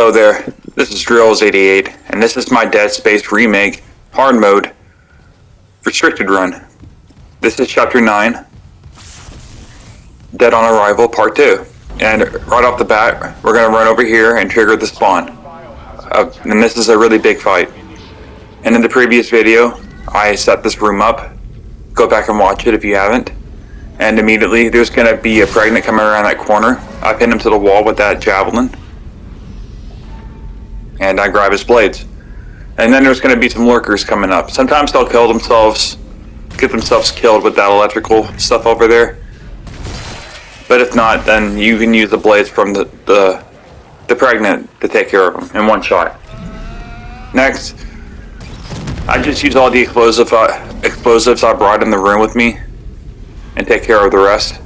Hello there, this is Drills88, and this is my Dead Space Remake Hard Mode Restricted Run. This is Chapter 9, Dead on Arrival Part 2. And right off the bat, we're going to run over here and trigger the spawn. And this is a really big fight. And in the previous video, I set this room up. Go back and watch it if you haven't. And immediately, there's going to be a pregnant coming around that corner. I pinned him to the wall with that javelin. And I grab his blades. And then there's going to be some lurkers coming up. Sometimes they'll kill themselves, get themselves killed with that electrical stuff over there. But if not, then you can use the blades from the pregnant to take care of them in one shot. Next, I just use all the explosives I brought in the room with me and take care of the rest.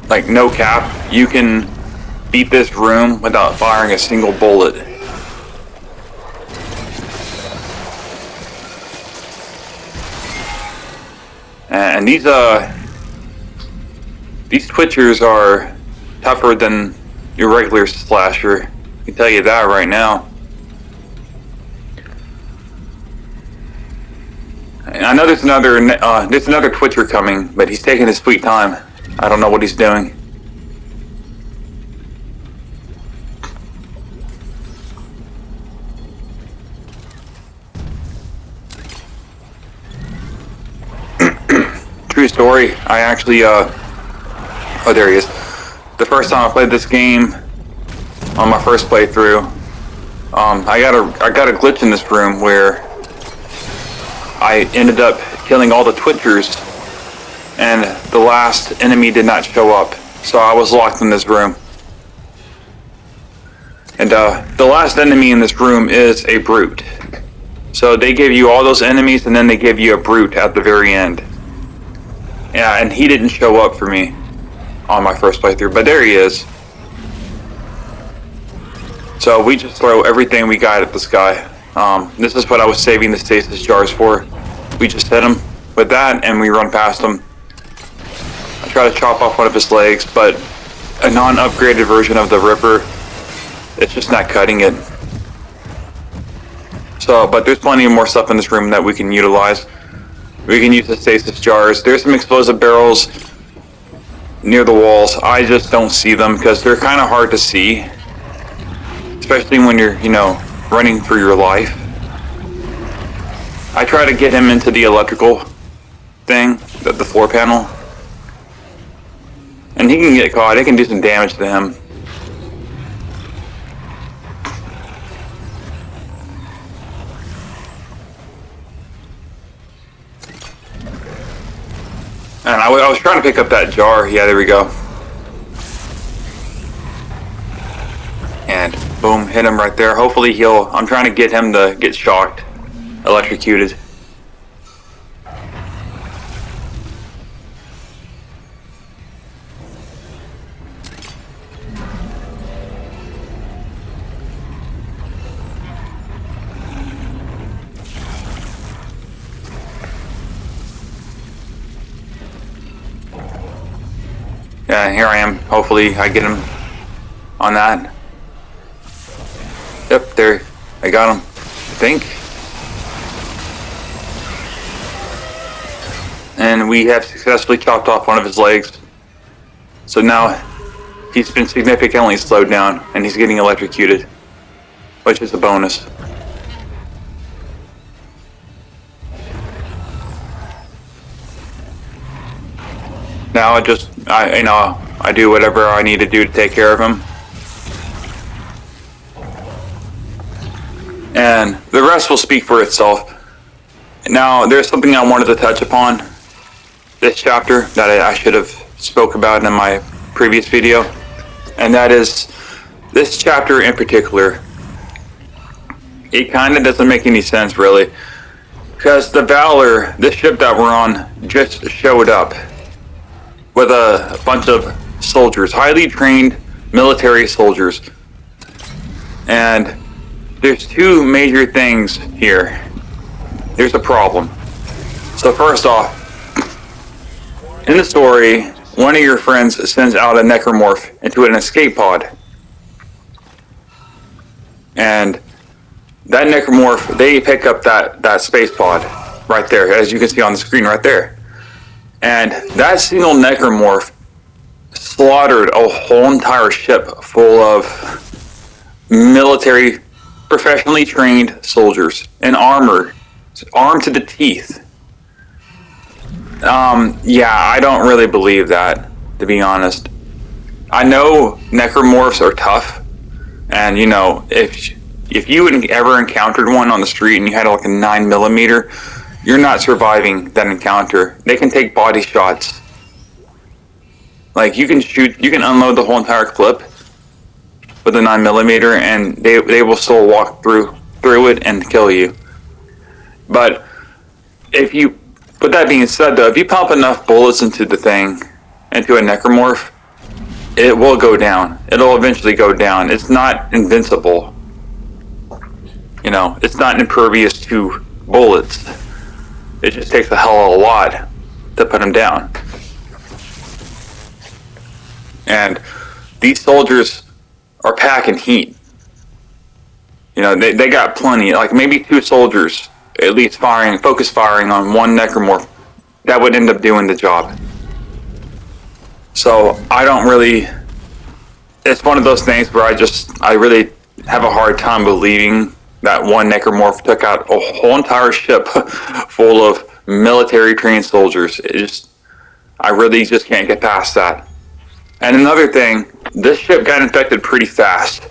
Like, no cap, you can beat this room without firing a single bullet. And these twitchers are tougher than your regular slasher. I can tell you that right now. And I know there's another twitcher coming, but he's taking his sweet time. I don't know what he's doing. True story. I actually, oh, there he is. The first time I played this game, on my first playthrough, I got a glitch in this room where I ended up killing all the twitchers, and the last enemy did not show up, so I was locked in this room. And the last enemy in this room is a brute. So they give you all those enemies, and then they give you a brute at the very end. Yeah, and he didn't show up for me on my first playthrough, but there he is. So we just throw everything we got at this guy. This is what I was saving the stasis jars for. We just hit him with that, and we run past him. I try to chop off one of his legs, but a non-upgraded version of the Ripper, it's just not cutting it. So, but there's plenty more stuff in this room that we can utilize. We can use the stasis jars. There's some explosive barrels near the walls. I just don't see them because they're kind of hard to see, especially when you're, running for your life. I try to get him into the electrical thing, the floor panel. And he can get caught. It can do some damage to him. And I was trying to pick up that jar. Yeah, there we go. And boom, hit him right there. Hopefully I'm trying to get him to get shocked, electrocuted. Yeah, here I am. Hopefully I get him on that. Yep, there. I got him. I think. And we have successfully chopped off one of his legs. So now he's been significantly slowed down and he's getting electrocuted, which is a bonus. Now I do whatever I need to do to take care of him. And the rest will speak for itself. Now, there's something I wanted to touch upon this chapter that I should have spoke about in my previous video. And that is, this chapter in particular, it kind of doesn't make any sense really. Because the Valor, this ship that we're on, just showed up with a bunch of soldiers, highly trained military soldiers. And there's two major things here. There's a problem. So first off, In the story, one of your friends sends out a necromorph into an escape pod. And that necromorph, they pick up that space pod right there, as you can see on the screen right there. And that single necromorph slaughtered a whole entire ship full of military, professionally trained soldiers in armor, armed to the teeth. Yeah, I don't really believe that, to be honest. I know necromorphs are tough, and you know, if you ever encountered one on the street and you had like a 9mm, you're not surviving that encounter. They can take body shots. Like you can unload the whole entire clip with a 9mm, and they will still walk through it and kill you. But with that being said, though, if you pump enough bullets into the thing, into a necromorph, it will go down. It'll eventually go down. It's not invincible. You know, it's not impervious to bullets. It just takes a hell of a lot to put them down. And these soldiers are packing heat. You know, they got plenty, like maybe 2 soldiers at least focus firing on one necromorph. That would end up doing the job. So I don't really, it's one of those things where I really have a hard time believing that one necromorph took out a whole entire ship full of military trained soldiers. I really just can't get past that. And another thing, this ship got infected pretty fast.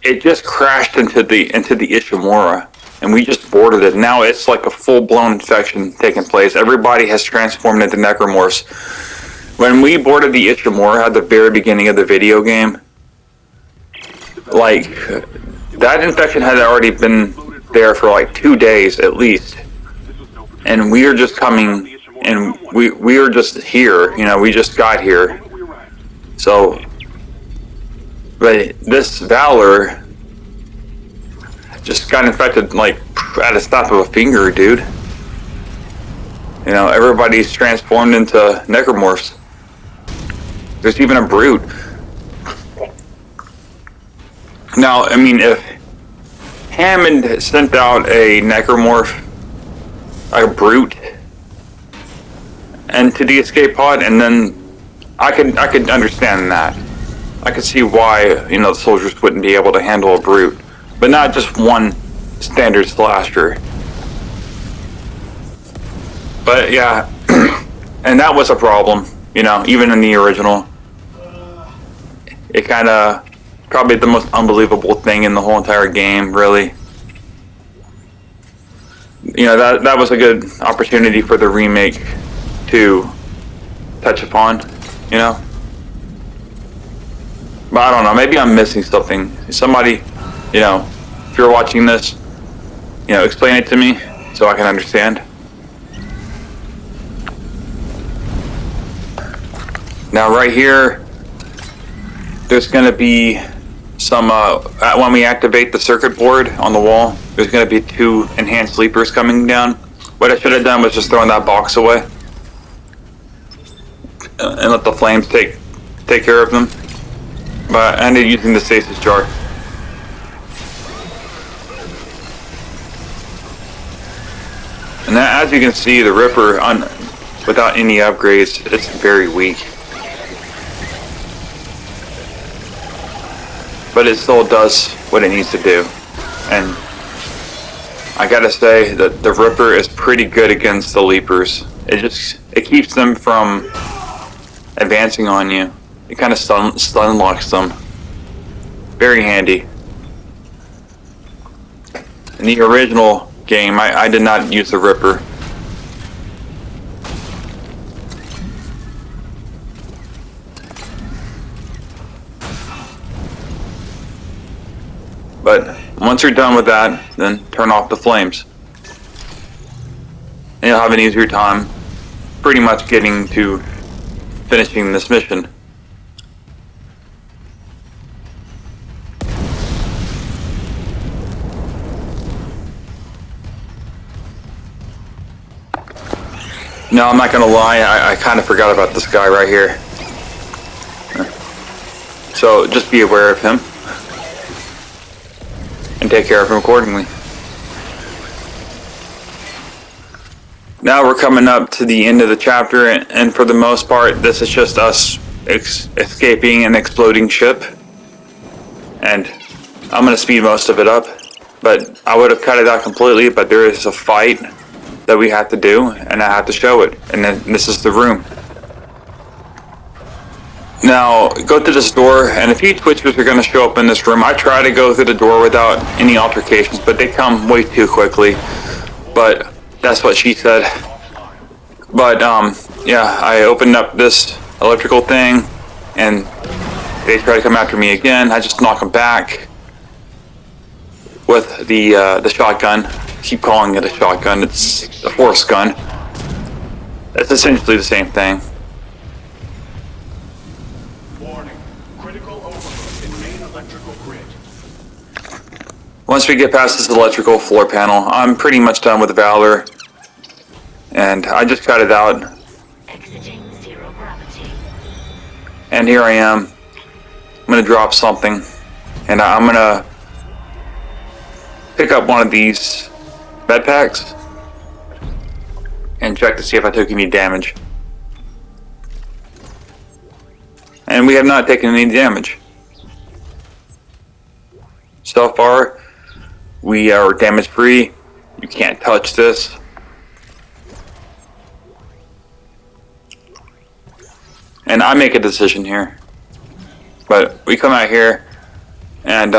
It just crashed into the Ishimura, and we just boarded it. Now it's like a full-blown infection taking place. Everybody has transformed into necromorphs. When we boarded the Ishimura at the very beginning of the video game, like, that infection had already been there for like 2 days at least. And we are just coming, and we are just here, you know, we just got here. So, but this Valor just got infected like at a snap of a finger, dude. You know, everybody's transformed into necromorphs. There's even a brute. Now, I mean, if Hammond sent out a necromorph, a brute, into the escape pod, and then I could understand that. I could see why, you know, the soldiers wouldn't be able to handle a brute, but not just one standard slasher. But yeah, and that was a problem, you know, even in the original. It kind of, probably the most unbelievable thing in the whole entire game, really. You know, that was a good opportunity for the remake to touch upon, you know. But I don't know, maybe I'm missing something. Somebody, you know, if you're watching this, you know, explain it to me so I can understand. Now right here, there's going to be some, when we activate the circuit board on the wall, there's going to be 2 enhanced sleepers coming down. What I should have done was just throwing that box away and let the flames take care of them. But I ended up using the stasis jar. And that, as you can see, the Ripper, without any upgrades, it's very weak. But it still does what it needs to do. And I gotta say that the Ripper is pretty good against the Leapers. It keeps them from advancing on you. It kind of stun locks them. Very handy. In the original game, I did not use the Ripper. But once you're done with that, then turn off the flames. And you'll have an easier time pretty much getting to finishing this mission. No, I'm not gonna lie, I kind of forgot about this guy right here. So just be aware of him and take care of him accordingly. Now we're coming up to the end of the chapter, and for the most part, this is just us escaping an exploding ship. And I'm going to speed most of it up, but I would have cut it out completely, but there is a fight that we have to do, and I have to show it. And then this is the room. Now, go to this door, and a few Twitchers are going to show up in this room. I try to go through the door without any altercations, but they come way too quickly. But that's what she said. But, yeah, I opened up this electrical thing, and they try to come after me again. I just knock them back with the shotgun. Keep calling it a shotgun. It's a force gun. It's essentially the same thing. Once we get past this electrical floor panel, I'm pretty much done with Valor. And I just cut it out. Exiting zero gravity. And here I am. I'm going to drop something. And I'm going to pick up one of these bed packs and check to see if I took any damage. And we have not taken any damage. So far, we are damage free. You can't touch this. And I make a decision here. But we come out here and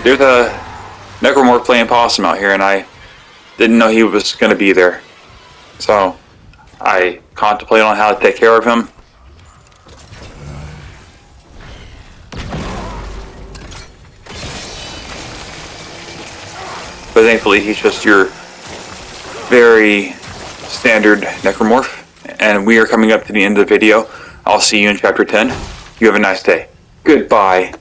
there's a necromorph playing possum out here, and I didn't know he was going to be there. So I contemplate on how to take care of him. But thankfully, he's just your very standard necromorph. And we are coming up to the end of the video. I'll see you in chapter 10. You have a nice day. Goodbye.